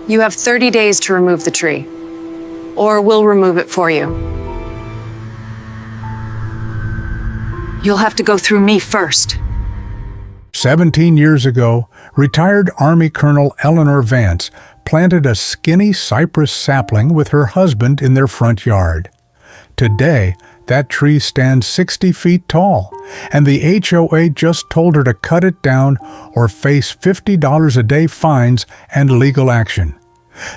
You have 30 days to remove the tree, or we'll remove it for you. You'll have to go through me first. 17 years ago, retired Army Colonel Eleanor Vance planted a skinny cypress sapling with her husband in their front yard. Today, that tree stands 60 feet tall, and the HOA just told her to cut it down or face $50 a day fines and legal action.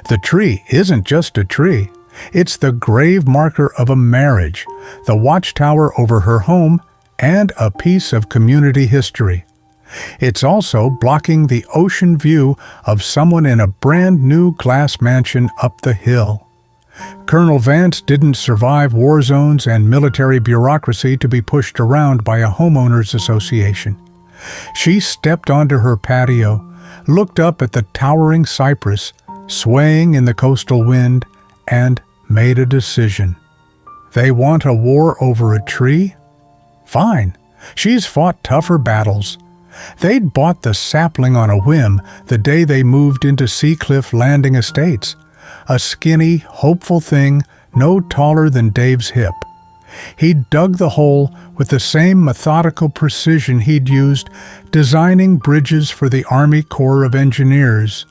The tree isn't just a tree. It's the grave marker of a marriage, the watchtower over her home, and a piece of community history. It's also blocking the ocean view of someone in a brand new glass mansion up the hill. Colonel Vance didn't survive war zones and military bureaucracy to be pushed around by a homeowners association. She stepped onto her patio, looked up at the towering cypress, swaying in the coastal wind, and made a decision. They want a war over a tree? Fine. She's fought tougher battles. They'd bought the sapling on a whim the day they moved into Seacliff Landing Estates, a skinny, hopeful thing no taller than Dave's hip. He'd dug the hole with the same methodical precision he'd used designing bridges for the Army Corps of Engineers,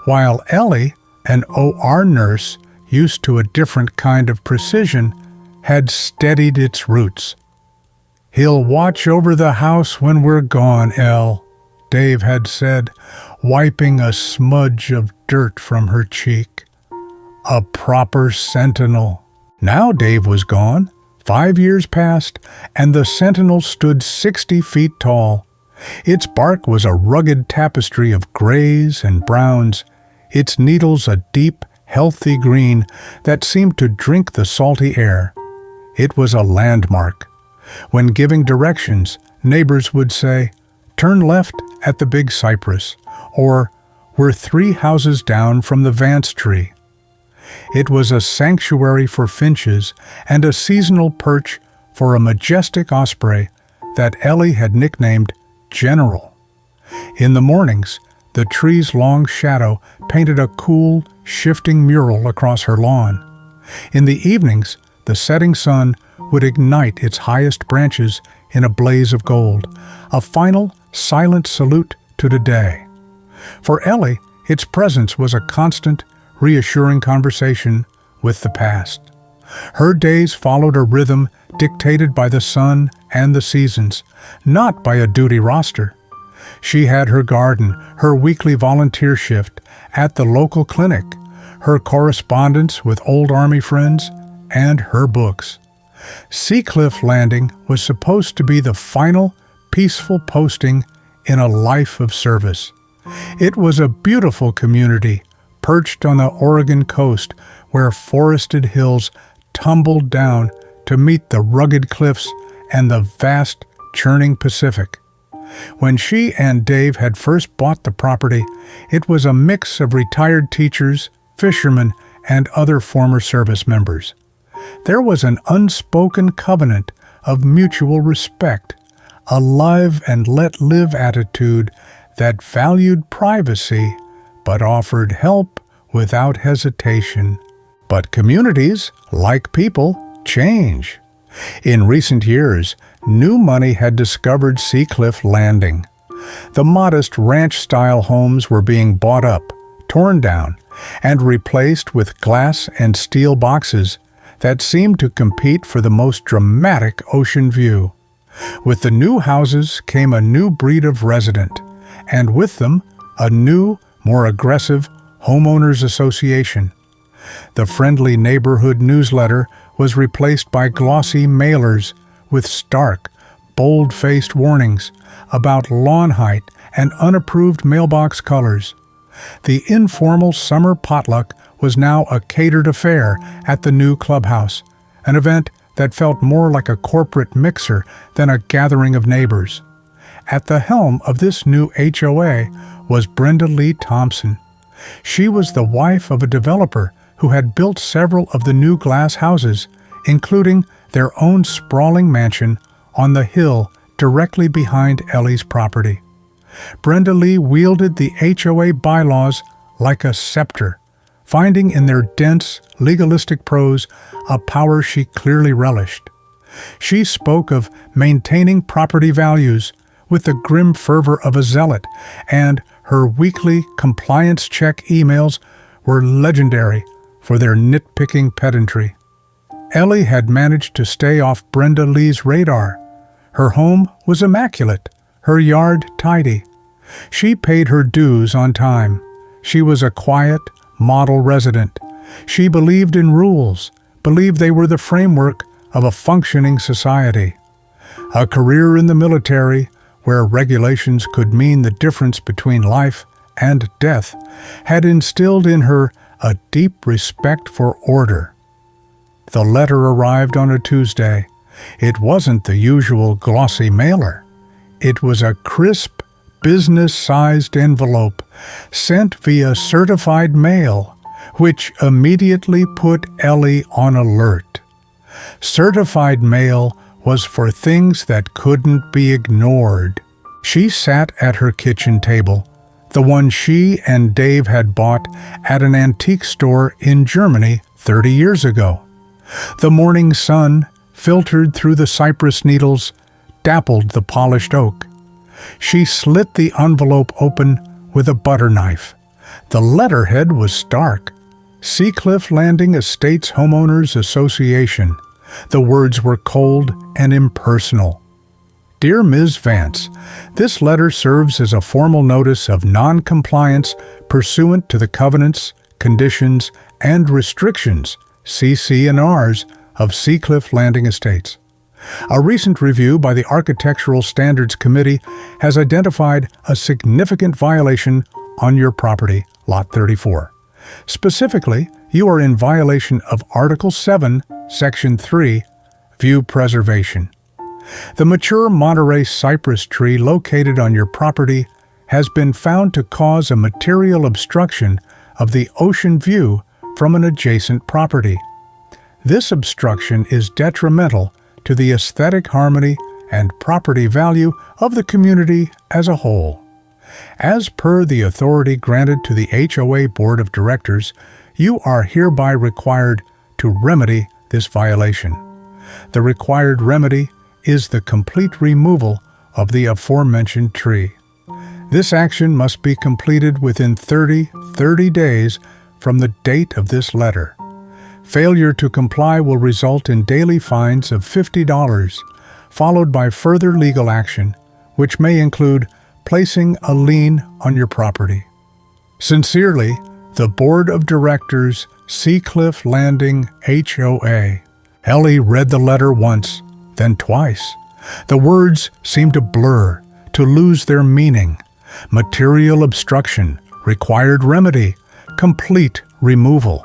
while Ellie, an OR nurse used to a different kind of precision, had steadied its roots. "He'll watch over the house when we're gone, Elle," Dave had said, wiping a smudge of dirt from her cheek. A proper sentinel. Now Dave was gone. 5 years passed, and the sentinel stood 60 feet tall. Its bark was a rugged tapestry of grays and browns, its needles a deep, healthy green that seemed to drink the salty air. It was a landmark. When giving directions, neighbors would say, "Turn left at the big cypress," or "We're 3 houses down from the Vance tree." It was a sanctuary for finches and a seasonal perch for a majestic osprey that Ellie had nicknamed General. In the mornings, the tree's long shadow painted a cool, shifting mural across her lawn. In the evenings, the setting sun would ignite its highest branches in a blaze of gold, a final, silent salute to the day. For Ellie, its presence was a constant, reassuring conversation with the past. Her days followed a rhythm dictated by the sun and the seasons, not by a duty roster. She had her garden, her weekly volunteer shift at the local clinic, her correspondence with old Army friends, and her books. Seacliff Landing was supposed to be the final, peaceful posting in a life of service. It was a beautiful community, perched on the Oregon coast, where forested hills tumbled down to meet the rugged cliffs and the vast, churning Pacific. When she and Dave had first bought the property, it was a mix of retired teachers, fishermen, and other former service members. There was an unspoken covenant of mutual respect, a live and let live attitude that valued privacy but offered help without hesitation. But communities, like people, change. In recent years, new money had discovered Seacliff Landing. The modest ranch-style homes were being bought up, torn down, and replaced with glass and steel boxes that seemed to compete for the most dramatic ocean view. With the new houses came a new breed of resident, and with them, a new, more aggressive Homeowners Association. The friendly neighborhood newsletter was replaced by glossy mailers with stark, bold-faced warnings about lawn height and unapproved mailbox colors. The informal summer potluck was now a catered affair at the new clubhouse, an event that felt more like a corporate mixer than a gathering of neighbors. At the helm of this new HOA was Brenda Lee Thompson. She was the wife of a developer who had built several of the new glass houses, including their own sprawling mansion on the hill directly behind Ellie's property. Brenda Lee wielded the HOA bylaws like a scepter, finding in their dense, legalistic prose a power she clearly relished. She spoke of maintaining property values with the grim fervor of a zealot, and her weekly compliance check emails were legendary for their nitpicking pedantry. Ellie had managed to stay off Brenda Lee's radar. Her home was immaculate, her yard tidy. She paid her dues on time. She was a quiet, model resident. She believed in rules, believed they were the framework of a functioning society. A career in the military, where regulations could mean the difference between life and death, had instilled in her a deep respect for order. The letter arrived on a Tuesday. It wasn't the usual glossy mailer. It was a crisp, business-sized envelope sent via certified mail, which immediately put Ellie on alert. Certified mail was for things that couldn't be ignored. She sat at her kitchen table, the one she and Dave had bought at an antique store in Germany 30 years ago. The morning sun, filtered through the cypress needles, dappled the polished oak. She slit the envelope open with a butter knife. The letterhead was stark. Seacliff Landing Estates Homeowners Association. The words were cold and impersonal. Dear Ms. Vance, this letter serves as a formal notice of non-compliance pursuant to the covenants, conditions, and restrictions, CC&Rs, of Seacliff Landing Estates. A recent review by the Architectural Standards Committee has identified a significant violation on your property, Lot 34. Specifically, you are in violation of Article 7, Section 3, View Preservation. The mature Monterey cypress tree located on your property has been found to cause a material obstruction of the ocean view from an adjacent property. This obstruction is detrimental to the aesthetic harmony and property value of the community as a whole. As per the authority granted to the HOA Board of Directors, you are hereby required to remedy this violation. The required remedy is the complete removal of the aforementioned tree. This action must be completed within 30 days from the date of this letter. Failure to comply will result in daily fines of $50, followed by further legal action, which may include placing a lien on your property. Sincerely, the Board of Directors, Seacliff Landing HOA. Ellie read the letter once, then twice. The words seemed to blur, to lose their meaning. Material obstruction, required remedy, complete removal.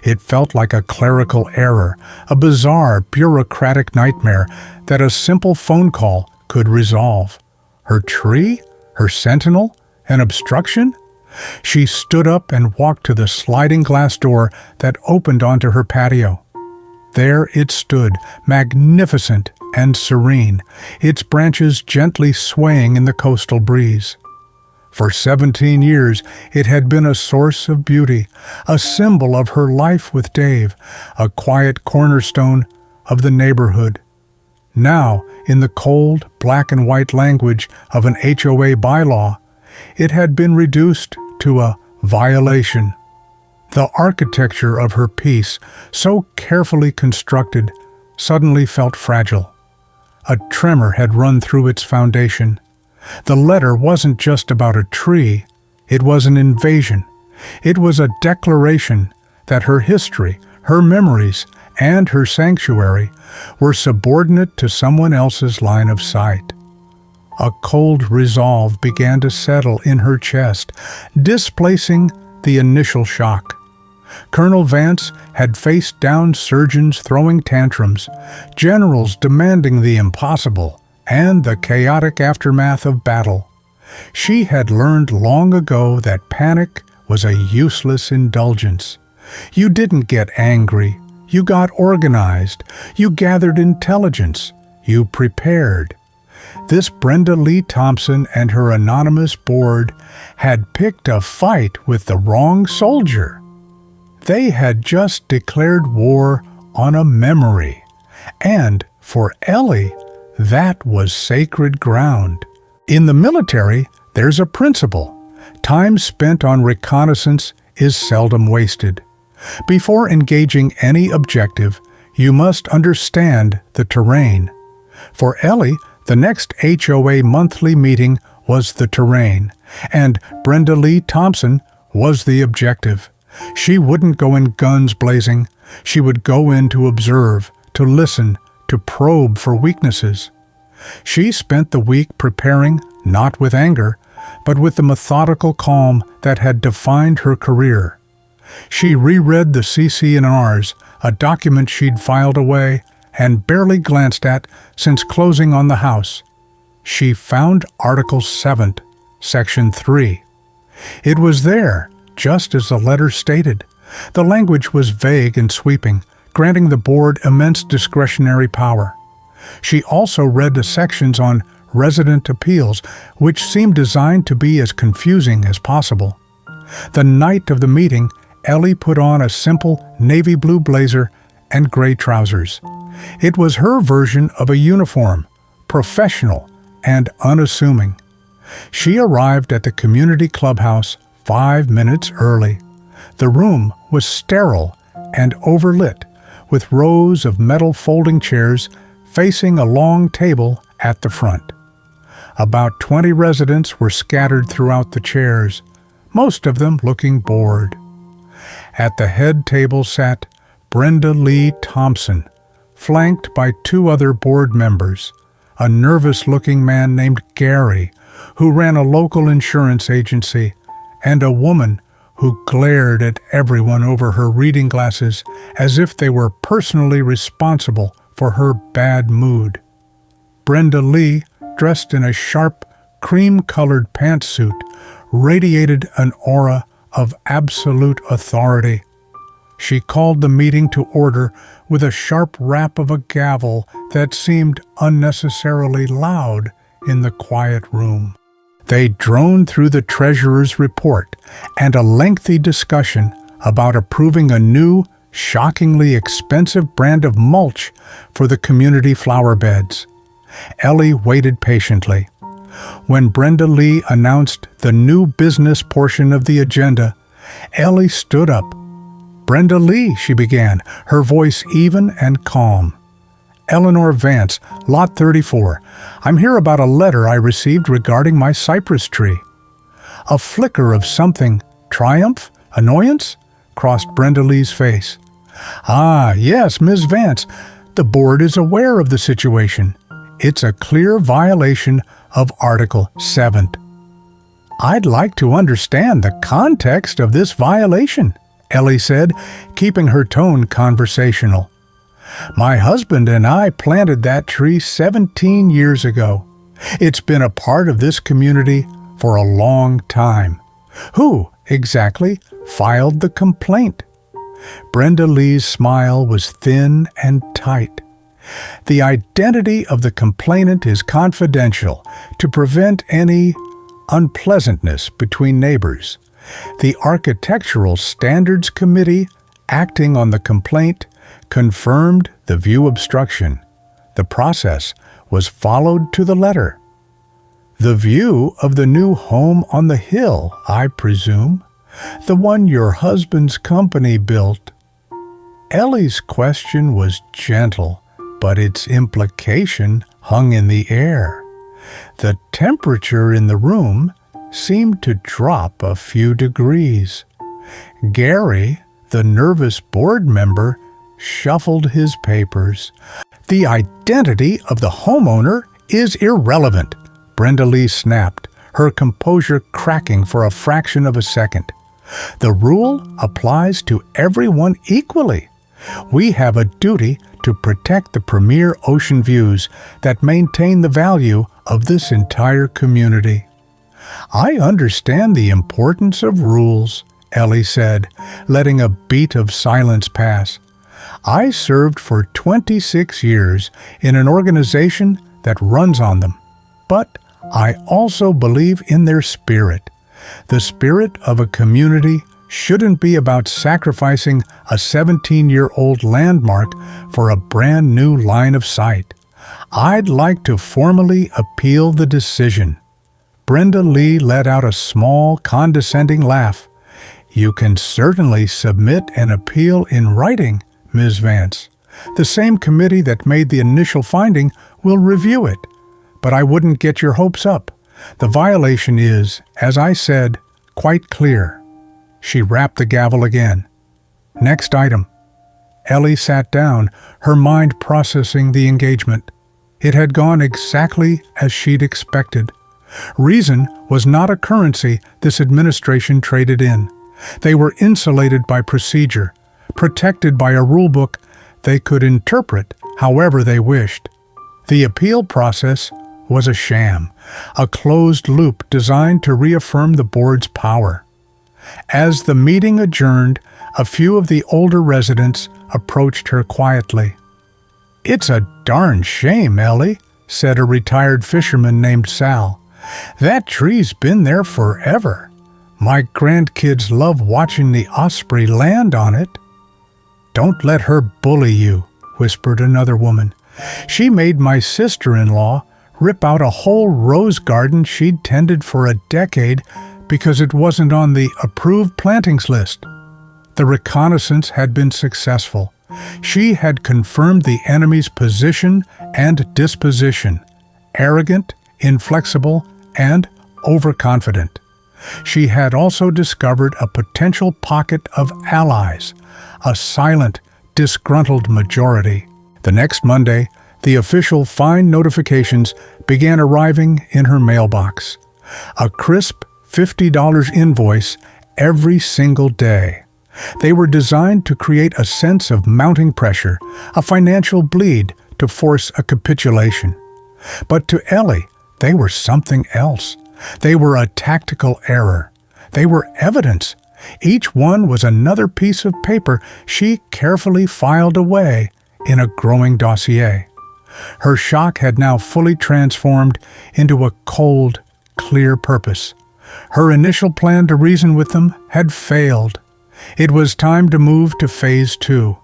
It felt like a clerical error, a bizarre bureaucratic nightmare that a simple phone call could resolve. Her tree? Her sentinel? An obstruction? She stood up and walked to the sliding glass door that opened onto her patio. There it stood, magnificent and serene, its branches gently swaying in the coastal breeze. For 17 years, it had been a source of beauty, a symbol of her life with Dave, a quiet cornerstone of the neighborhood. Now, in the cold, black and white language of an HOA bylaw, it had been reduced to a violation. The architecture of her piece, so carefully constructed, suddenly felt fragile. A tremor had run through its foundation. The letter wasn't just about a tree, it was an invasion. It was a declaration that her history, her memories, and her sanctuary were subordinate to someone else's line of sight. A cold resolve began to settle in her chest, displacing the initial shock. Colonel Vance had faced down surgeons throwing tantrums, generals demanding the impossible, and the chaotic aftermath of battle. She had learned long ago that panic was a useless indulgence. You didn't get angry. You got organized. You gathered intelligence. You prepared. This Brenda Lee Thompson and her anonymous board had picked a fight with the wrong soldier. They had just declared war on a memory, and for Ellie, that was sacred ground. In the military, there's a principle. Time spent on reconnaissance is seldom wasted. Before engaging any objective, you must understand the terrain. For Ellie, the next HOA monthly meeting was the terrain, and Brenda Lee Thompson was the objective. She wouldn't go in guns blazing. She would go in to observe, to listen, to probe for weaknesses. She spent the week preparing, not with anger, but with the methodical calm that had defined her career. She reread the CC&Rs, a document she'd filed away and barely glanced at since closing on the house. She found Article 7, Section 3. It was there, just as the letter stated. The language was vague and sweeping, granting the board immense discretionary power. She also read the sections on resident appeals, which seemed designed to be as confusing as possible. The night of the meeting, Ellie put on a simple navy blue blazer and gray trousers. It was her version of a uniform, professional and unassuming. She arrived at the community clubhouse 5 minutes early. The room was sterile and overlit, with rows of metal folding chairs facing a long table at the front. About 20 residents were scattered throughout the chairs, most of them looking bored. At the head table sat Brenda Lee Thompson, flanked by 2 other board members, a nervous-looking man named Gary, who ran a local insurance agency, and a woman who glared at everyone over her reading glasses as if they were personally responsible for her bad mood. Brenda Lee, dressed in a sharp, cream-colored pantsuit, radiated an aura of absolute authority. She called the meeting to order with a sharp rap of a gavel that seemed unnecessarily loud in the quiet room. They droned through the treasurer's report and a lengthy discussion about approving a new, shockingly expensive brand of mulch for the community flower beds. Ellie waited patiently. When Brenda Lee announced the new business portion of the agenda, Ellie stood up. "Brenda Lee," she began, her voice even and calm. "Eleanor Vance, Lot 34. I'm here about a letter I received regarding my cypress tree." A flicker of something, triumph, annoyance, crossed Brenda Lee's face. "Ah, yes, Ms. Vance. The board is aware of the situation. It's a clear violation of Article 7. "I'd like to understand the context of this violation," Ellie said, keeping her tone conversational. "My husband and I planted that tree 17 years ago. It's been a part of this community for a long time. Who, exactly, filed the complaint?" Brenda Lee's smile was thin and tight. "The identity of the complainant is confidential to prevent any unpleasantness between neighbors. The Architectural Standards Committee, acting on the complaint, confirmed the view obstruction. The process was followed to the letter." "The view of the new home on the hill, I presume? The one your husband's company built?" Ellie's question was gentle, but its implication hung in the air. The temperature in the room seemed to drop a few degrees. Gary, the nervous board member, shuffled his papers. "The identity of the homeowner is irrelevant," Brenda Lee snapped, her composure cracking for a fraction of a second. "The rule applies to everyone equally. We have a duty to protect the premier ocean views that maintain the value of this entire community." "I understand the importance of rules," Ellie said, letting a beat of silence pass. "I served for 26 years in an organization that runs on them. But I also believe in their spirit, the spirit of a community shouldn't be about sacrificing a 17-year-old landmark for a brand new line of sight. I'd like to formally appeal the decision." Brenda Lee let out a small, condescending laugh. "You can certainly submit an appeal in writing, Ms. Vance. The same committee that made the initial finding will review it. But I wouldn't get your hopes up. The violation is, as I said, quite clear." She rapped the gavel again. "Next item." Ellie sat down, her mind processing the engagement. It had gone exactly as she'd expected. Reason was not a currency this administration traded in. They were insulated by procedure, protected by a rulebook they could interpret however they wished. The appeal process was a sham, a closed loop designed to reaffirm the board's power. As the meeting adjourned, a few of the older residents approached her quietly. "It's a darn shame, Ellie," said a retired fisherman named Sal. "That tree's been there forever. My grandkids love watching the osprey land on it." "Don't let her bully you," whispered another woman. "She made my sister-in-law rip out a whole rose garden she'd tended for a decade because it wasn't on the approved plantings list." The reconnaissance had been successful. She had confirmed the enemy's position and disposition: arrogant, inflexible, and overconfident. She had also discovered a potential pocket of allies, a silent, disgruntled majority. The next Monday, the official fine notifications began arriving in her mailbox. A crisp $50 invoice every single day. They were designed to create a sense of mounting pressure, a financial bleed to force a capitulation. But to Ellie, they were something else. They were a tactical error. They were evidence. Each one was another piece of paper she carefully filed away in a growing dossier. Her shock had now fully transformed into a cold, clear purpose. Her initial plan to reason with them had failed. It was time to move to phase 2.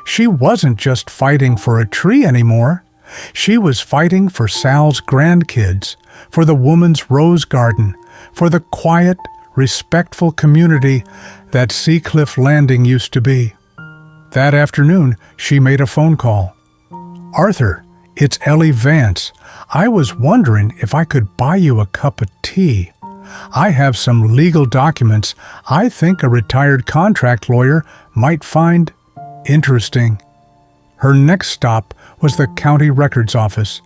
She wasn't just fighting for a tree anymore. She was fighting for Sal's grandkids, for the woman's rose garden, for the quiet, respectful community that Seacliff Landing used to be. That afternoon, she made a phone call. "Arthur, it's Ellie Vance. I was wondering if I could buy you a cup of tea. I have some legal documents I think a retired contract lawyer might find interesting." Her next stop was the county records office.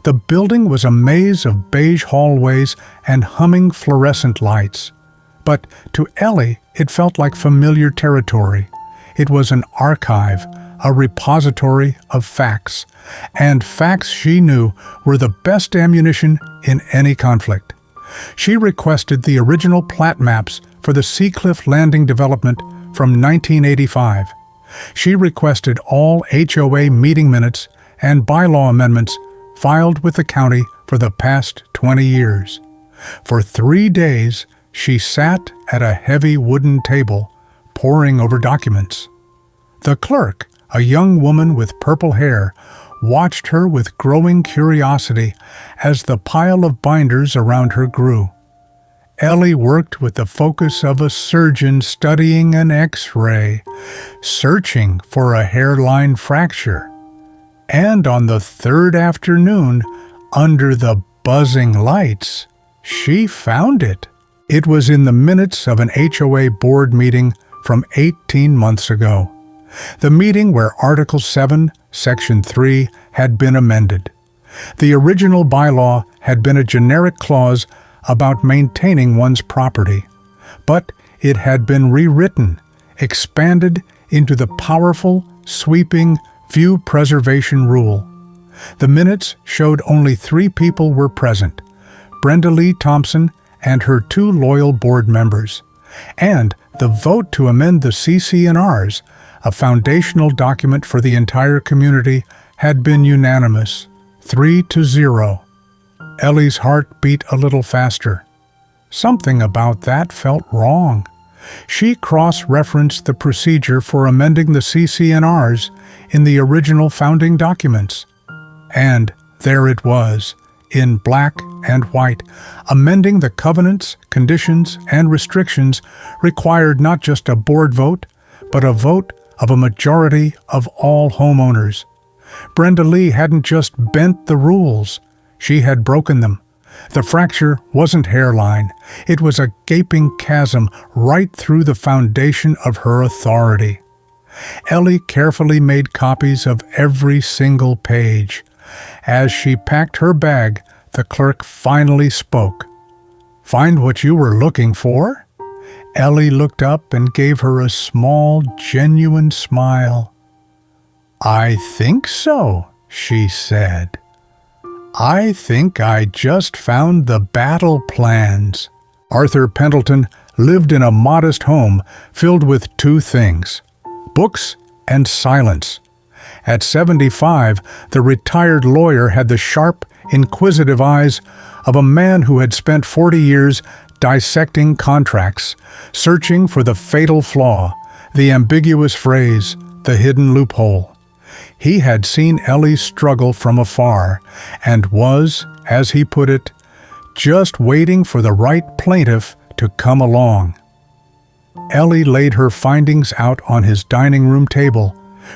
The building was a maze of beige hallways and humming fluorescent lights. But to Ellie, it felt like familiar territory. It was an archive, a repository of facts, and facts she knew were the best ammunition in any conflict. She requested the original plat maps for the Seacliff Landing development from 1985. She requested all HOA meeting minutes and bylaw amendments filed with the county for the past 20 years. For 3 days, she sat at a heavy wooden table, poring over documents. The clerk, a young woman with purple hair, watched her with growing curiosity as the pile of binders around her grew. Ellie worked with the focus of a surgeon studying an X-ray, searching for a hairline fracture. And on the third afternoon, under the buzzing lights, she found it. It was in the minutes of an HOA board meeting from 18 months ago. The meeting where Article 7, Section 3 had been amended. The original bylaw had been a generic clause about maintaining one's property, but it had been rewritten, expanded into the powerful, sweeping view preservation rule. The minutes showed only 3 people were present: Brenda Lee Thompson and her 2 loyal board members, and the vote to amend the CC&Rs, a foundational document for the entire community, had been unanimous, 3-0. Ellie's heart beat a little faster. Something about that felt wrong. She cross-referenced the procedure for amending the CC&Rs in the original founding documents. And there it was, in black and white. Amending the covenants, conditions, and restrictions required not just a board vote, but a vote of a majority of all homeowners. Brenda Lee hadn't just bent the rules, she had broken them. The fracture wasn't hairline, it was a gaping chasm right through the foundation of her authority. Ellie carefully made copies of every single page. As she packed her bag, the clerk finally spoke. "Find what you were looking for?" Ellie looked up and gave her a small, genuine smile. "I think so," she said. "I think I just found the battle plans." Arthur Pendleton lived in a modest home filled with two things: books and silence. At 75, the retired lawyer had the sharp, inquisitive eyes of a man who had spent 40 years dissecting contracts, searching for the fatal flaw, the ambiguous phrase, the hidden loophole. He had seen Ellie struggle from afar and was, as he put it, just waiting for the right plaintiff to come along. Ellie laid her findings out on his dining room table,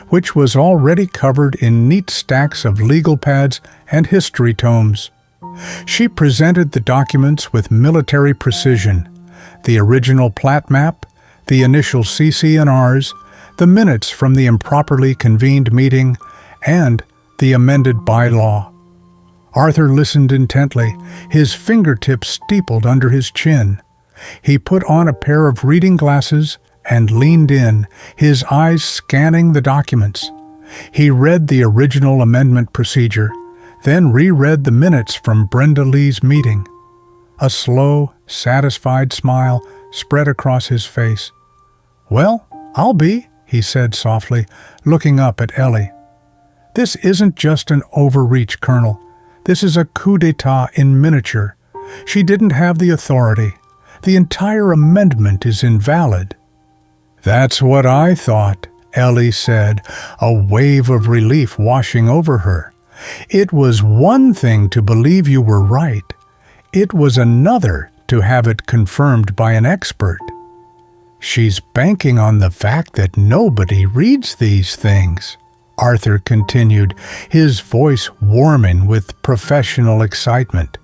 which was already covered in neat stacks of legal pads and history tomes. She presented the documents with military precision: the original plat map, the initial CC&Rs, the minutes from the improperly convened meeting, and the amended bylaw. Arthur listened intently, his fingertips steepled under his chin. He put on a pair of reading glasses and leaned in, his eyes scanning the documents. He read the original amendment procedure, then reread the minutes from Brenda Lee's meeting. A slow, satisfied smile spread across his face. "Well, I'll be," he said softly, looking up at Ellie. "This isn't just an overreach, Colonel. This is a coup d'etat in miniature. She didn't have the authority. The entire amendment is invalid." "That's what I thought," Ellie said, a wave of relief washing over her. "It was one thing to believe you were right. It was another to have it confirmed by an expert." "She's banking on the fact that nobody reads these things," Arthur continued, his voice warming with professional excitement.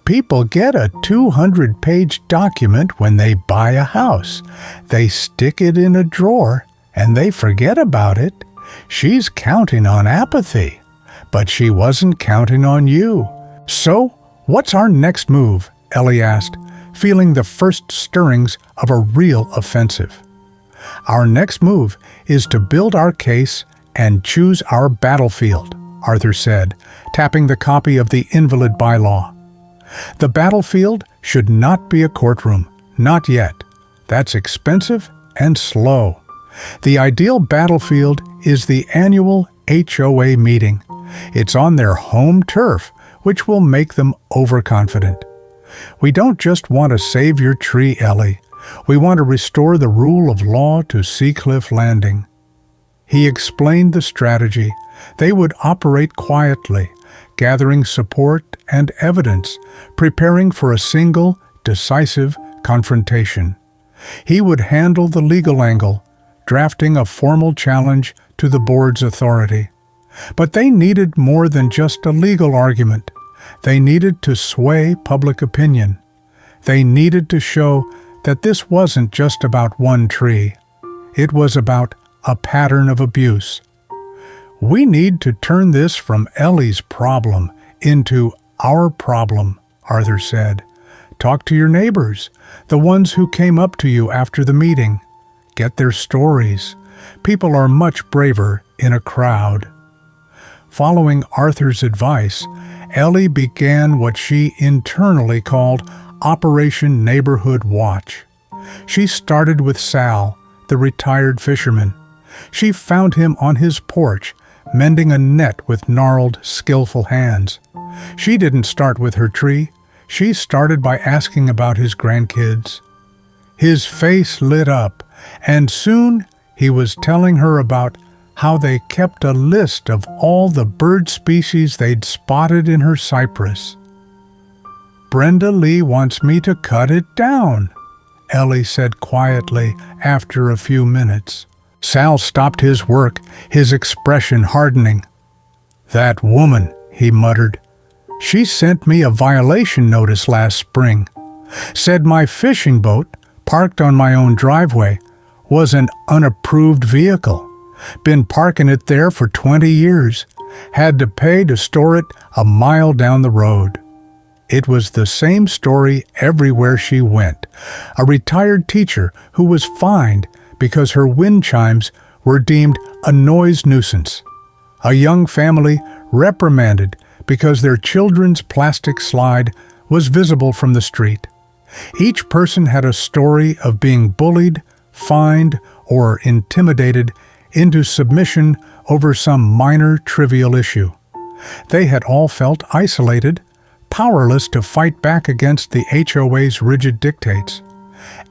"People get a 200-page document when they buy a house. They stick it in a drawer and they forget about it. She's counting on apathy, but she wasn't counting on you." "So, what's our next move?" Ellie asked, feeling the first stirrings of a real offensive. "Our next move is to build our case and choose our battlefield," Arthur said, tapping the copy of the invalid bylaw. "The battlefield should not be a courtroom, not yet. That's expensive and slow. The ideal battlefield is the annual HOA meeting. It's on their home turf, which will make them overconfident. We don't just want to save your tree, Ellie. We want to restore the rule of law to Seacliff Landing." He explained the strategy. They would operate quietly, gathering support and evidence, preparing for a single, decisive confrontation. He would handle the legal angle, drafting a formal challenge to the board's authority. But they needed more than just a legal argument. They needed to sway public opinion. They needed to show that this wasn't just about one tree. It was about a pattern of abuse. "We need to turn this from Ellie's problem into our problem," Arthur said. "Talk to your neighbors, the ones who came up to you after the meeting. Get their stories. People are much braver in a crowd." Following Arthur's advice, Ellie began what she internally called Operation Neighborhood Watch. She started with Sal, the retired fisherman. She found him on his porch, mending a net with gnarled, skillful hands. She didn't start with her tree. She started by asking about his grandkids. His face lit up, and soon he was telling her about how they kept a list of all the bird species they'd spotted in her cypress. "Brenda Lee wants me to cut it down," Ellie said quietly after a few minutes. Sal stopped his work, his expression hardening. "That woman," he muttered. "She sent me a violation notice last spring. Said my fishing boat, parked on my own driveway, was an unapproved vehicle. Been parking it there for 20 years. Had to pay to store it a mile down the road." It was the same story everywhere she went. A retired teacher who was fined because her wind chimes were deemed a noise nuisance. A young family reprimanded because their children's plastic slide was visible from the street. Each person had a story of being bullied, fined, or intimidated into submission over some minor trivial issue. They had all felt isolated, powerless to fight back against the HOA's rigid dictates.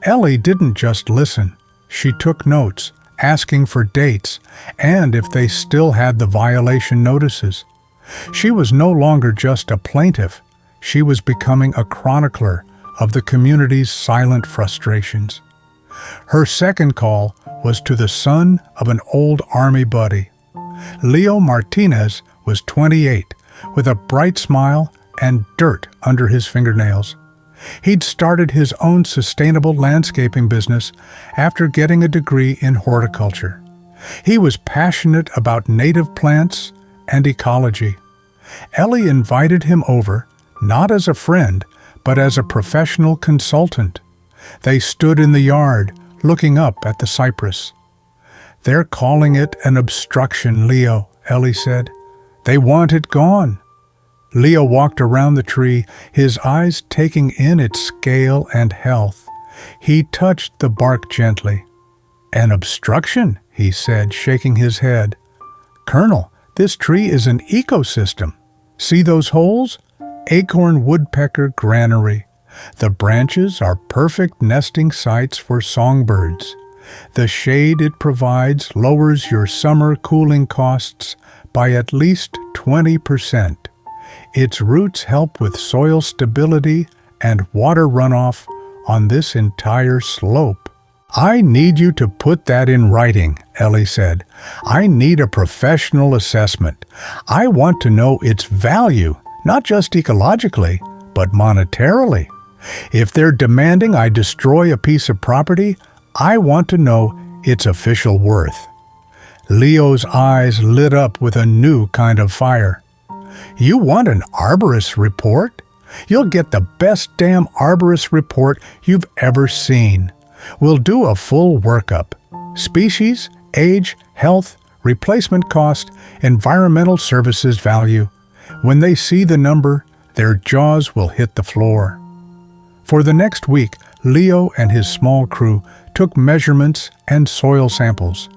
Ellie didn't just listen. She took notes, asking for dates, and if they still had the violation notices. She was no longer just a plaintiff. She was becoming a chronicler of the community's silent frustrations. Her second call was to the son of an old Army buddy. Leo Martinez was 28, with a bright smile and dirt under his fingernails. He'd started his own sustainable landscaping business after getting a degree in horticulture. He was passionate about native plants and ecology. Ellie invited him over, not as a friend, but as a professional consultant. They stood in the yard, looking up at the cypress. "They're calling it an obstruction, Leo," Ellie said. "They want it gone." Leo walked around the tree, his eyes taking in its scale and health. He touched the bark gently. "An obstruction," he said, shaking his head. "Colonel, this tree is an ecosystem. See those holes? Acorn woodpecker granary. The branches are perfect nesting sites for songbirds. The shade it provides lowers your summer cooling costs by at least 20%. Its roots help with soil stability and water runoff on this entire slope." "I need you to put that in writing," Ellie said. "I need a professional assessment. I want to know its value, not just ecologically, but monetarily. If they're demanding I destroy a piece of property, I want to know its official worth." Leo's eyes lit up with a new kind of fire. "You want an arborist report? You'll get the best damn arborist report you've ever seen. We'll do a full workup. Species, age, health, replacement cost, environmental services value. When they see the number, their jaws will hit the floor." For the next week, Leo and his small crew took measurements and soil samples.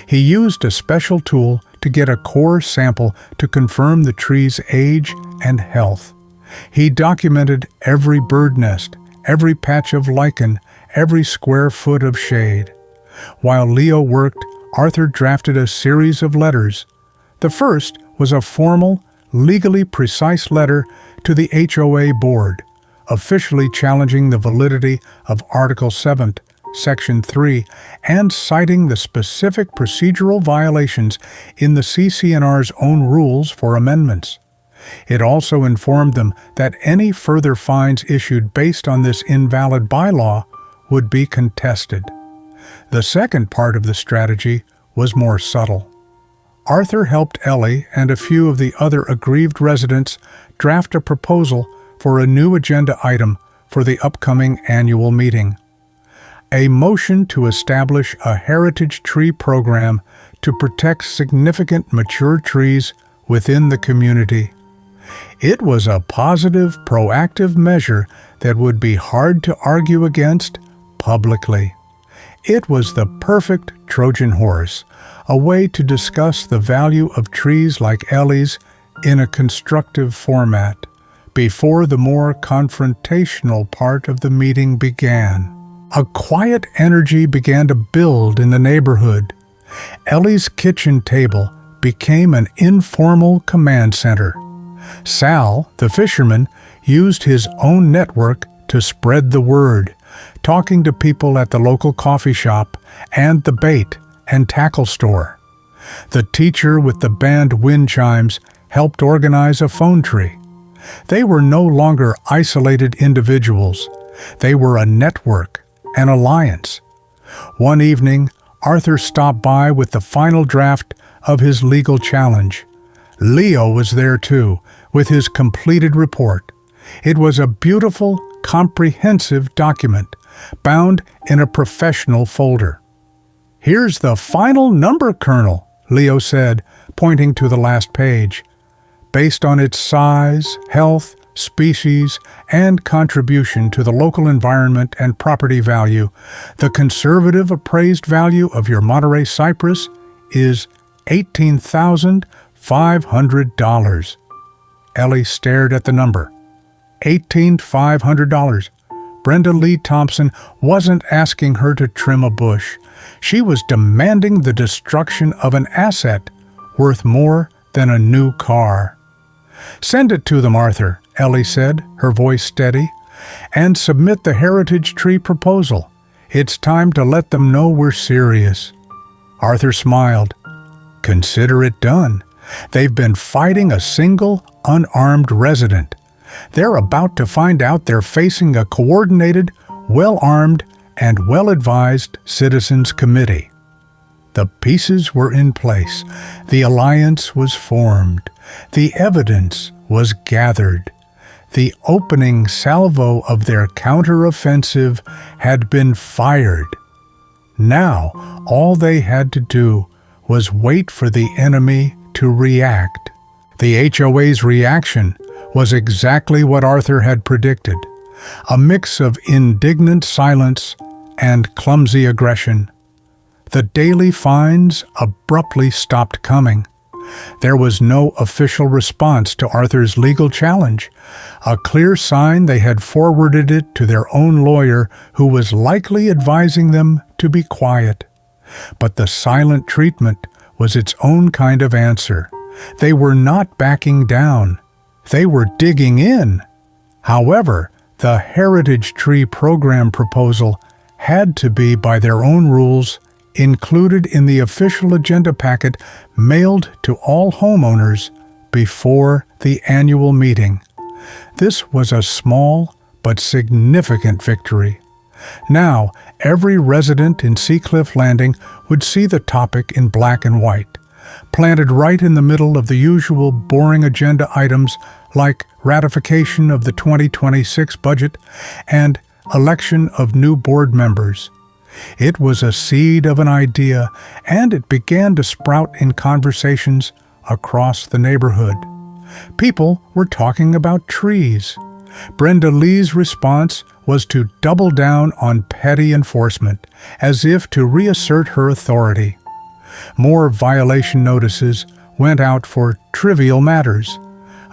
He used a special tool to get a core sample to confirm the tree's age and health. He documented every bird nest, every patch of lichen, every square foot of shade. While Leo worked, Arthur drafted a series of letters. The first was a formal, legally precise letter to the HOA board, officially challenging the validity of Article 7, Section 3, and citing the specific procedural violations in the CC&R's own rules for amendments. It also informed them that any further fines issued based on this invalid bylaw would be contested. The second part of the strategy was more subtle. Arthur helped Ellie and a few of the other aggrieved residents draft a proposal for a new agenda item for the upcoming annual meeting. A motion to establish a heritage tree program to protect significant mature trees within the community. It was a positive, proactive measure that would be hard to argue against publicly. It was the perfect Trojan horse, a way to discuss the value of trees like Ellie's in a constructive format, before the more confrontational part of the meeting began. A quiet energy began to build in the neighborhood. Ellie's kitchen table became an informal command center. Sal, the fisherman, used his own network to spread the word, talking to people at the local coffee shop and the bait and tackle store. The teacher with the band wind chimes helped organize a phone tree. They were no longer isolated individuals. They were a network, an alliance. One evening, Arthur stopped by with the final draft of his legal challenge. Leo was there too, with his completed report. It was a beautiful, comprehensive document, bound in a professional folder. "Here's the final number, Colonel," Leo said, pointing to the last page. Based on its size, health, species, and contribution to the local environment and property value, the conservative appraised value of your Monterey cypress is $18,500. Ellie stared at the number. $18,500. Brenda Lee Thompson wasn't asking her to trim a bush. She was demanding the destruction of an asset worth more than a new car. "Send it to them, Arthur," Ellie said, her voice steady, "and submit the heritage tree proposal. It's time to let them know we're serious." Arthur smiled. "Consider it done. They've been fighting a single, unarmed resident. They're about to find out they're facing a coordinated, well-armed, and well-advised citizens committee." The pieces were in place. The alliance was formed. The evidence was gathered. The opening salvo of their counteroffensive had been fired. Now, all they had to do was wait for the enemy to react. The HOA's reaction was exactly what Arthur had predicted, a mix of indignant silence and clumsy aggression. The daily fines abruptly stopped coming. There was no official response to Arthur's legal challenge, a clear sign they had forwarded it to their own lawyer, who was likely advising them to be quiet. But the silent treatment was its own kind of answer. They were not backing down. They were digging in. However, the Heritage Tree Program proposal had to be, by their own rules, included in the official agenda packet mailed to all homeowners before the annual meeting. This was a small but significant victory. Now, every resident in Seacliff Landing would see the topic in black and white, planted right in the middle of the usual boring agenda items like ratification of the 2026 budget and election of new board members. It was a seed of an idea, and it began to sprout in conversations across the neighborhood. People were talking about trees. Brenda Lee's response was to double down on petty enforcement, as if to reassert her authority. More violation notices went out for trivial matters.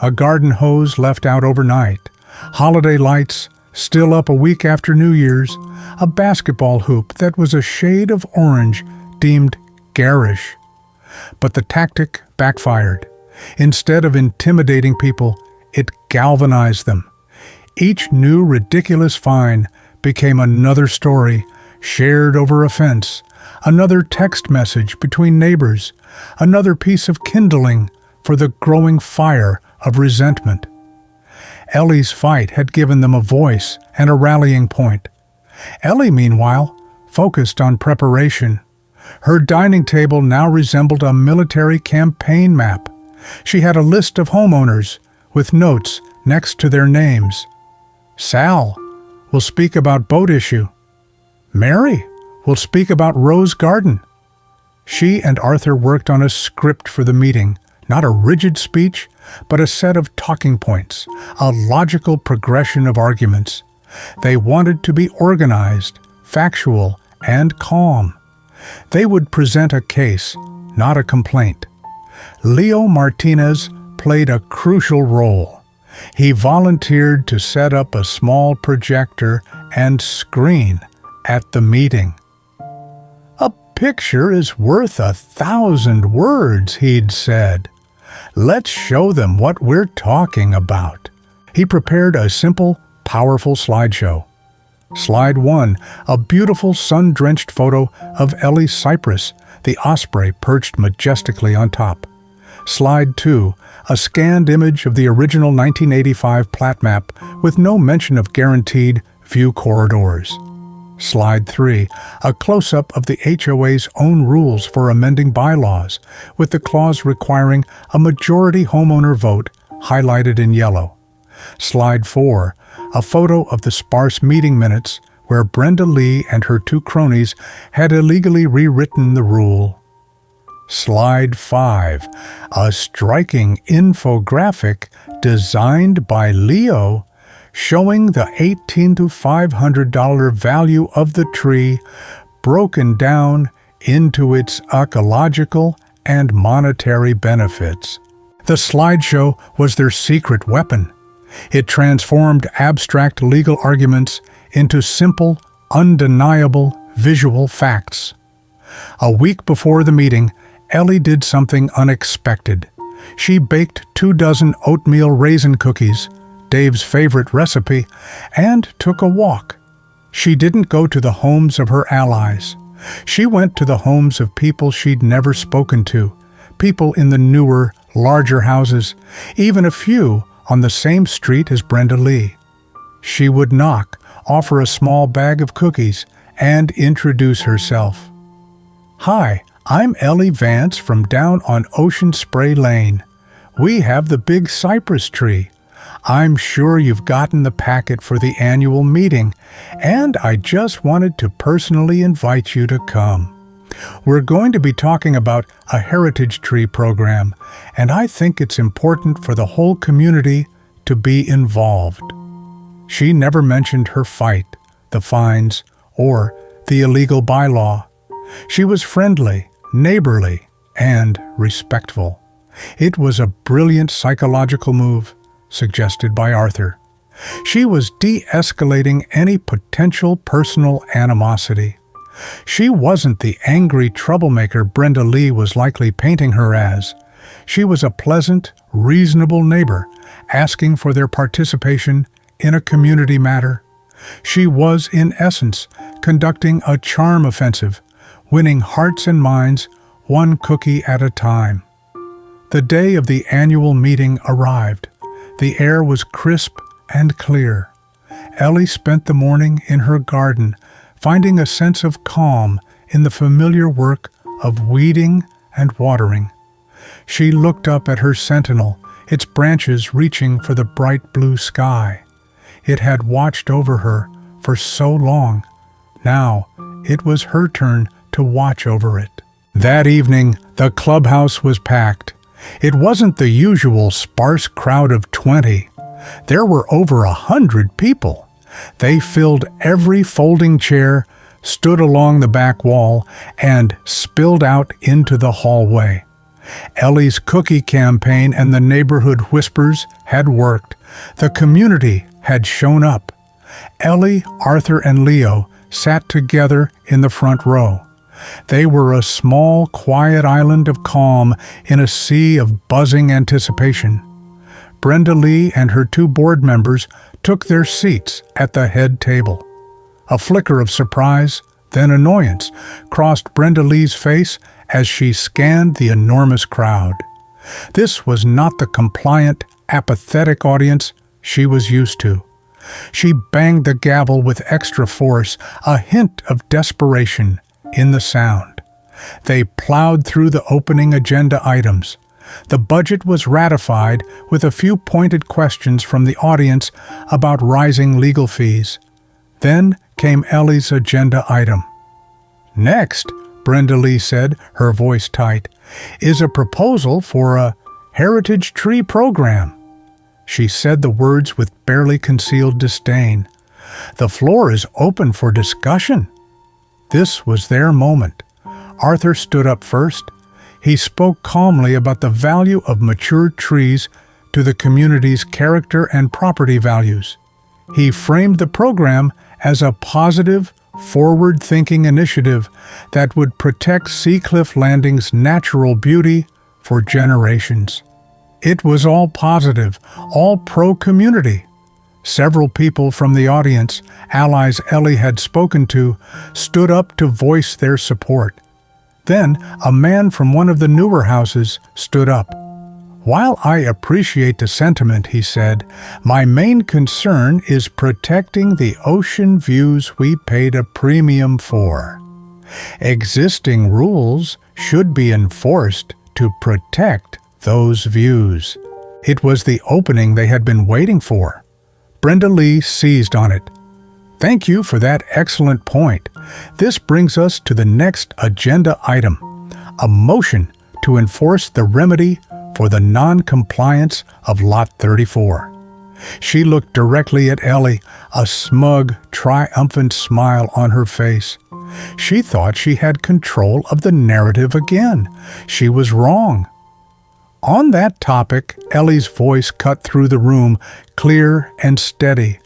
A garden hose left out overnight, holiday lights still up a week after New Year's, a basketball hoop that was a shade of orange deemed garish. But the tactic backfired. Instead of intimidating people, it galvanized them. Each new ridiculous fine became another story shared over a fence, another text message between neighbors, another piece of kindling for the growing fire of resentment. Ellie's fight had given them a voice and a rallying point. Ellie, meanwhile, focused on preparation. Her dining table now resembled a military campaign map. She had a list of homeowners with notes next to their names. Sal will speak about boat issue. Mary will speak about Rose Garden. She and Arthur worked on a script for the meeting, not a rigid speech, but a set of talking points, a logical progression of arguments. They wanted to be organized, factual, and calm. They would present a case, not a complaint. Leo Martinez played a crucial role. He volunteered to set up a small projector and screen at the meeting. "A picture is worth 1,000 words," he'd said. "Let's show them what we're talking about." He prepared a simple, powerful slideshow. Slide 1, a beautiful sun-drenched photo of Ellie's cypress, the osprey perched majestically on top. Slide 2, a scanned image of the original 1985 plat map with no mention of guaranteed view corridors. Slide 3, a close-up of the HOA's own rules for amending bylaws, with the clause requiring a majority homeowner vote highlighted in yellow. Slide 4, a photo of the sparse meeting minutes where Brenda Lee and her two cronies had illegally rewritten the rule. Slide 5, a striking infographic designed by Leo showing the $18 to $500 value of the tree broken down into its ecological and monetary benefits. The slideshow was their secret weapon. It transformed abstract legal arguments into simple, undeniable visual facts. A week before the meeting, Ellie did something unexpected. She baked 24 oatmeal raisin cookies, Dave's favorite recipe, and took a walk. She didn't go to the homes of her allies. She went to the homes of people she'd never spoken to, people in the newer, larger houses, even a few on the same street as Brenda Lee. She would knock, offer a small bag of cookies, and introduce herself. "Hi, I'm Ellie Vance from down on Ocean Spray Lane. We have the big cypress tree. I'm sure you've gotten the packet for the annual meeting, and I just wanted to personally invite you to come. We're going to be talking about a heritage tree program, and I think it's important for the whole community to be involved." She never mentioned her fight, the fines, or the illegal bylaw. She was friendly, neighborly, and respectful. It was a brilliant psychological move, suggested by Arthur. She was de-escalating any potential personal animosity. She wasn't the angry troublemaker Brenda Lee was likely painting her as. She was a pleasant, reasonable neighbor, asking for their participation in a community matter. She was, in essence, conducting a charm offensive, winning hearts and minds one cookie at a time. The day of the annual meeting arrived. The air was crisp and clear. Ellie spent the morning in her garden, finding a sense of calm in the familiar work of weeding and watering. She looked up at her sentinel, its branches reaching for the bright blue sky. It had watched over her for so long. Now it was her turn to watch over it. That evening, the clubhouse was packed. It wasn't the usual sparse crowd of 20. There were over 100 people. They filled every folding chair, stood along the back wall, and spilled out into the hallway. Ellie's cookie campaign and the neighborhood whispers had worked. The community had shown up. Ellie, Arthur, and Leo sat together in the front row. They were a small, quiet island of calm in a sea of buzzing anticipation. Brenda Lee and her two board members took their seats at the head table. A flicker of surprise, then annoyance, crossed Brenda Lee's face as she scanned the enormous crowd. This was not the compliant, apathetic audience she was used to. She banged the gavel with extra force, a hint of desperation in the sound. They plowed through the opening agenda items. The budget was ratified with a few pointed questions from the audience about rising legal fees. Then came Ellie's agenda item. "Next," Brenda Lee said, her voice tight, "is a proposal for a heritage tree program." She said the words with barely concealed disdain. "The floor is open for discussion." This was their moment. Arthur stood up first. He spoke calmly about the value of mature trees to the community's character and property values. He framed the program as a positive, forward-thinking initiative that would protect Seacliff Landing's natural beauty for generations. It was all positive, all pro-community. Several people from the audience, allies Ellie had spoken to, stood up to voice their support. Then, a man from one of the newer houses stood up. "While I appreciate the sentiment," he said, "my main concern is protecting the ocean views we paid a premium for. Existing rules should be enforced to protect those views." It was the opening they had been waiting for. Brenda Lee seized on it. "Thank you for that excellent point. This brings us to the next agenda item, a motion to enforce the remedy for the non-compliance of Lot 34. She looked directly at Ellie, a smug, triumphant smile on her face. She thought she had control of the narrative again. She was wrong. On that topic, Ellie's voice cut through the room, clear and steady.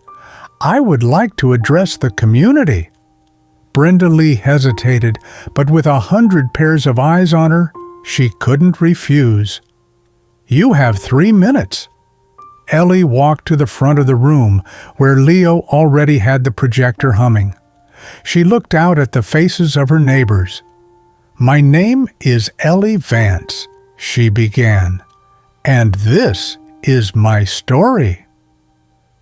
"I would like to address the community." Brenda Lee hesitated, but with 100 pairs of eyes on her, she couldn't refuse. "You have 3 minutes." Ellie walked to the front of the room, where Leo already had the projector humming. She looked out at the faces of her neighbors. "My name is Ellie Vance," she began, "and this is my story."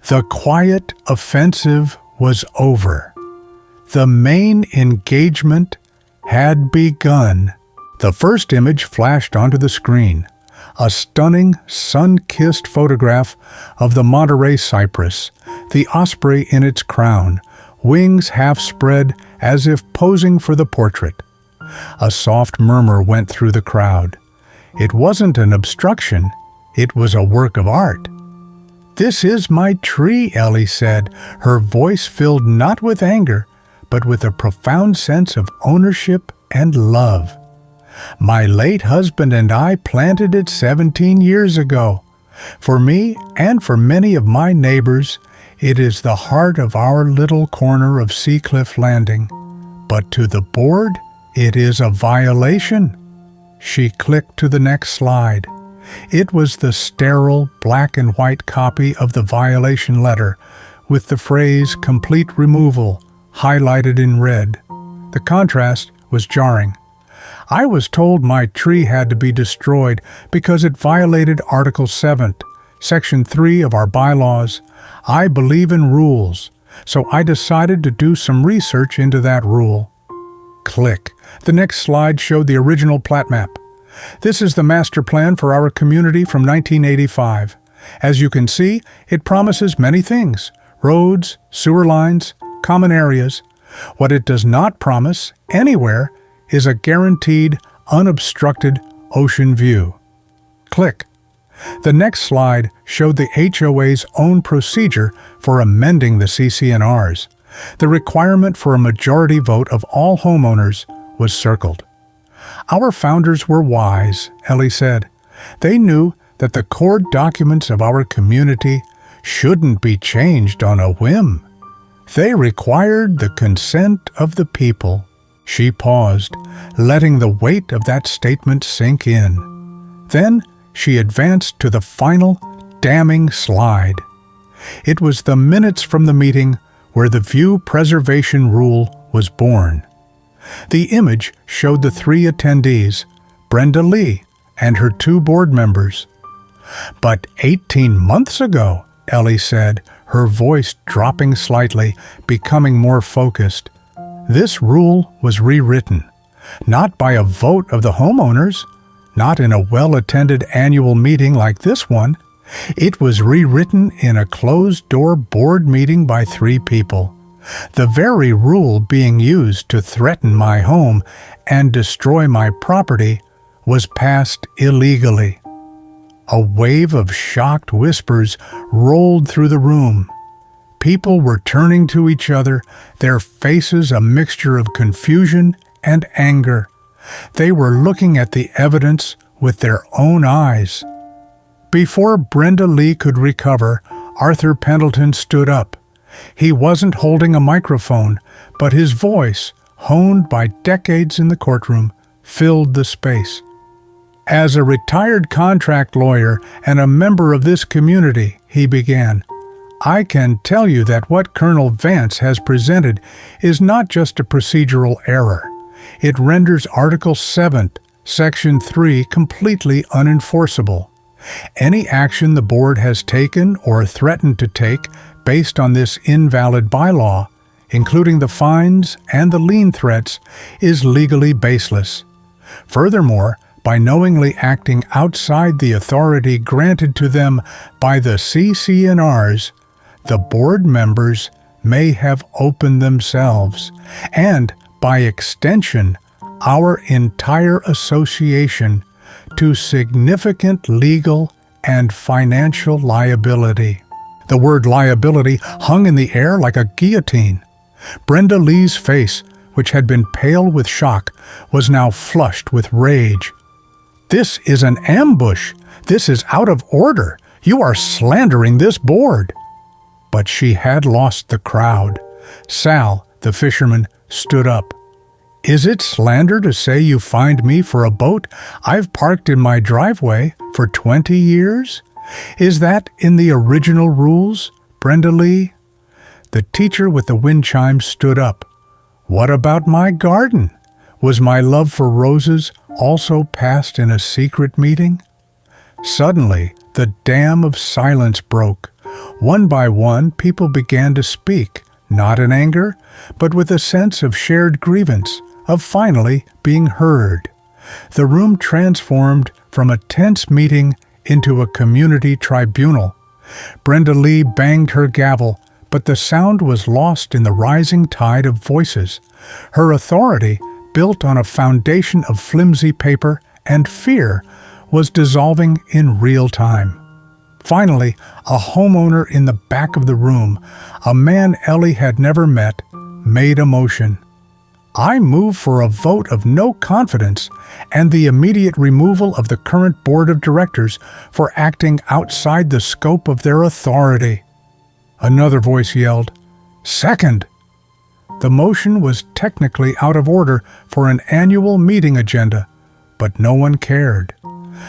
The quiet offensive was over. The main engagement had begun. The first image flashed onto the screen, a stunning, sun-kissed photograph of the Monterey cypress, the osprey in its crown, wings half spread as if posing for the portrait. A soft murmur went through the crowd. It wasn't an obstruction, it was a work of art. "This is my tree," Ellie said, her voice filled not with anger, but with a profound sense of ownership and love. "My late husband and I planted it 17 years ago. For me and for many of my neighbors, it is the heart of our little corner of Seacliff Landing. But to the board, it is a violation." She clicked to the next slide. It was the sterile black and white copy of the violation letter, with the phrase "complete removal" highlighted in red. The contrast was jarring. "I was told my tree had to be destroyed because it violated Article 7, Section 3 of our bylaws. I believe in rules, so I decided to do some research into that rule." Click. The next slide showed the original plat map. This is the master plan for our community from 1985. As you can see, it promises many things: roads, sewer lines, common areas. What it does not promise, anywhere, is a guaranteed, unobstructed ocean view. Click. The next slide showed the HOA's own procedure for amending the CC&Rs. The requirement for a majority vote of all homeowners was circled. "Our founders were wise," Ellie said. "They knew that the core documents of our community shouldn't be changed on a whim. They required the consent of the people." She paused, letting the weight of that statement sink in. Then she advanced to the final, damning slide. It was the minutes from the meeting where the view preservation rule was born. The image showed the 3 attendees, Brenda Lee and her 2 board members. "But 18 months ago," Ellie said, her voice dropping slightly, becoming more focused, "this rule was rewritten, not by a vote of the homeowners, not in a well-attended annual meeting like this one. It was rewritten in a closed-door board meeting by 3 people. The very rule being used to threaten my home and destroy my property was passed illegally." A wave of shocked whispers rolled through the room. People were turning to each other, their faces a mixture of confusion and anger. They were looking at the evidence with their own eyes. Before Brenda Lee could recover, Arthur Pendleton stood up. He wasn't holding a microphone, but his voice, honed by decades in the courtroom, filled the space. As a retired contract lawyer and a member of this community, he began, I can tell you that what Colonel Vance has presented is not just a procedural error. It renders Article 7, Section 3 completely unenforceable. Any action the board has taken or threatened to take based on this invalid bylaw, including the fines and the lien threats, is legally baseless. Furthermore, by knowingly acting outside the authority granted to them by the CC&Rs, the board members may have opened themselves, and, by extension, our entire association, to significant legal and financial liability. The word liability hung in the air like a guillotine. Brenda Lee's face, which had been pale with shock, was now flushed with rage. This is an ambush. This is out of order. You are slandering this board. But she had lost the crowd. Sal, the fisherman, stood up. Is it slander to say you fined me for a boat I've parked in my driveway for 20 years? Is that in the original rules, Brenda Lee? The teacher with the wind chimes stood up. What about my garden? Was my love for roses also passed in a secret meeting? Suddenly, the dam of silence broke. One by one, people began to speak, not in anger, but with a sense of shared grievance, of finally being heard. The room transformed from a tense meeting into a community tribunal. Brenda Lee banged her gavel, but the sound was lost in the rising tide of voices. Her authority, built on a foundation of flimsy paper and fear, was dissolving in real time. Finally, a homeowner in the back of the room, a man Ellie had never met, made a motion. I move for a vote of no confidence and the immediate removal of the current board of directors for acting outside the scope of their authority. Another voice yelled, Second! The motion was technically out of order for an annual meeting agenda, but no one cared.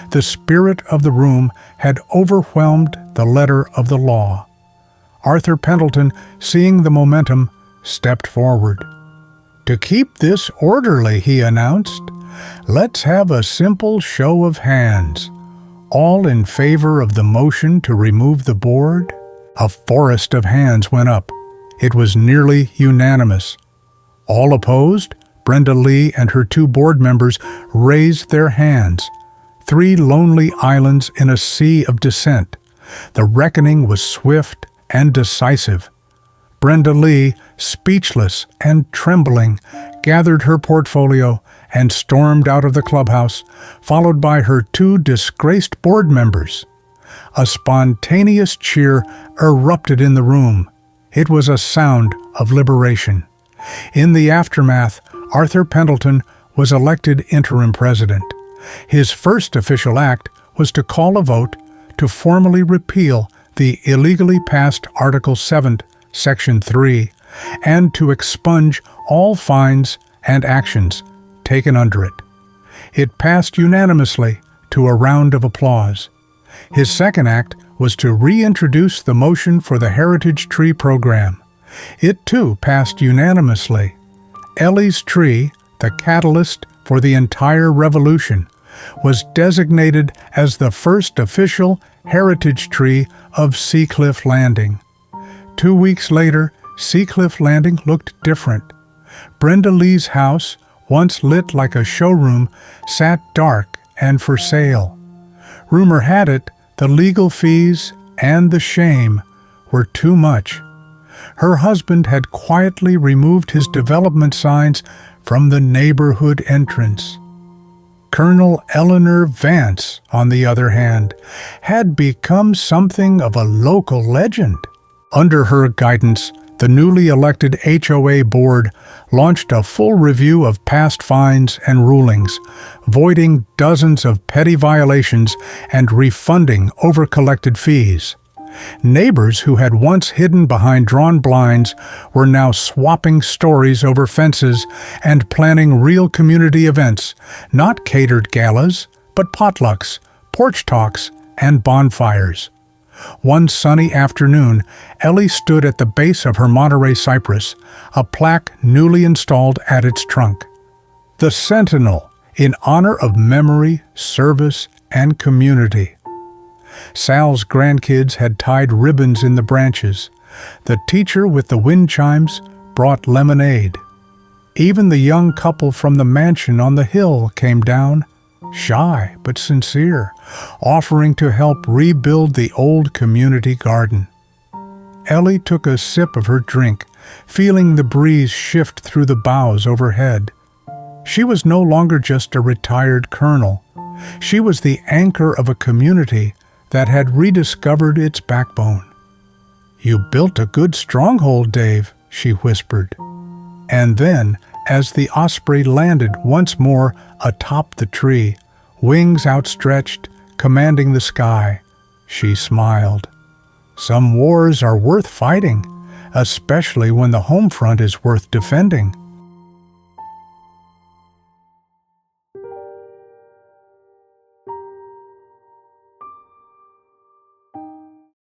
The spirit of the room had overwhelmed the letter of the law. Arthur Pendleton, seeing the momentum, stepped forward. To keep this orderly, he announced, let's have a simple show of hands. All in favor of the motion to remove the board? A forest of hands went up. It was nearly unanimous. All opposed? Brenda Lee and her two board members raised their hands. 3 lonely islands in a sea of dissent. The reckoning was swift and decisive. Brenda Lee, speechless and trembling, gathered her portfolio and stormed out of the clubhouse, followed by her 2 disgraced board members. A spontaneous cheer erupted in the room. It was a sound of liberation. In the aftermath, Arthur Pendleton was elected interim president. His first official act was to call a vote to formally repeal the illegally passed Article 7, Section 3, and to expunge all fines and actions taken under it. It passed unanimously to a round of applause. His second act was to reintroduce the motion for the Heritage Tree Program. It too passed unanimously. Ellie's tree, the catalyst for the entire revolution, was designated as the first official heritage tree of Seacliff Landing. 2 weeks later, Seacliff Landing looked different. Brenda Lee's house, once lit like a showroom, sat dark and for sale. Rumor had it the legal fees and the shame were too much. Her husband had quietly removed his development signs from the neighborhood entrance. Colonel Eleanor Vance, on the other hand, had become something of a local legend. Under her guidance, the newly elected HOA board launched a full review of past fines and rulings, voiding dozens of petty violations and refunding over-collected fees. Neighbors who had once hidden behind drawn blinds were now swapping stories over fences and planning real community events, not catered galas, but potlucks, porch talks, and bonfires. One sunny afternoon, Ellie stood at the base of her Monterey cypress, a plaque newly installed at its trunk. The Sentinel, in honor of memory, service, and community. Sal's grandkids had tied ribbons in the branches. The teacher with the wind chimes brought lemonade. Even the young couple from the mansion on the hill came down, shy but sincere, offering to help rebuild the old community garden. Ellie took a sip of her drink, feeling the breeze shift through the boughs overhead. She was no longer just a retired colonel. She was the anchor of a community that had rediscovered its backbone. "You built a good stronghold, Dave," she whispered. And then, as the osprey landed once more atop the tree, wings outstretched, commanding the sky, she smiled. Some wars are worth fighting, especially when the home front is worth defending.